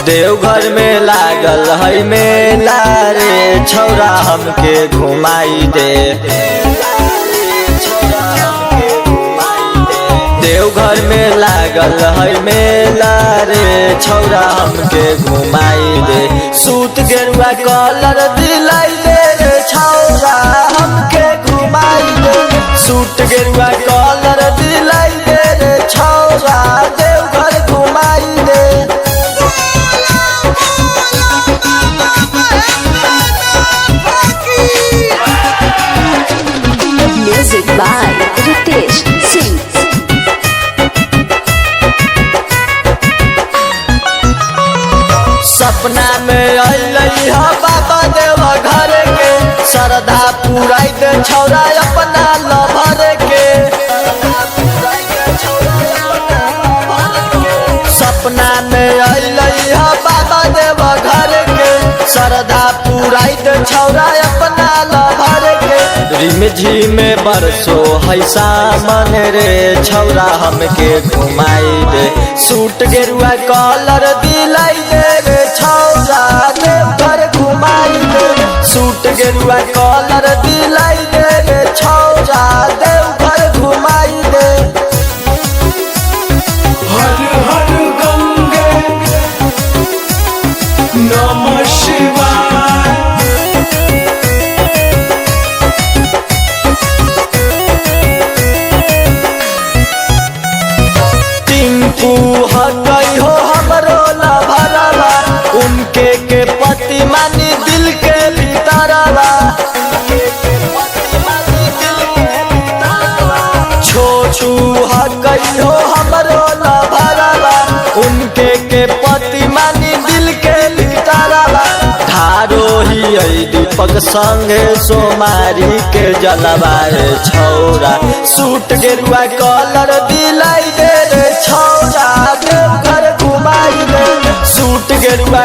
देवघर में लागल है मेला रे छौरा हमके घुमाई दे। देवघर में लागल है मेला रे छौरा हमके घुमाई दे। सूट गेरुआ कलर दिलाई दे रे छौरा हमके घुमाई दे। सूट गेरुआ कलर दिलाई दे रे छौरा देवघर घुमाई दे। Music by Ritesh Singh। सपना में अइलई ह बाबा देवघर के श्रद्धा पुराई दे छौरा अपना लभर के। सपना में अइलई ह बाबा देवघर के श्रद्धा पुराई दे छौरा अपना लभर के। रिमझिम में बरसो है सामन रे छौरा हमके घुमाई दे। सूट गेरुआ कलर दिलाई दे रे छौरा देवघर घुमाई दे। सूट गेरुआ कलर दिलाई दे रे छौरा देवघर घुमाई दे। हर हर गंगे नमः शिवाय। टिंकू हटई हो हमरो लभरवा उनके के पति मानी दिल के भीतरवा। छोटू हटई हो हमरो लभरवा उनके के पति मानी दिल के भीतरवा। धारो ही आई दीपक संगे सोमारी के जलवाए छौरा। सूट गेरुआ कलर दिलाई दे रे छौरा देवघर घुमाई दे। सूट गेरुआ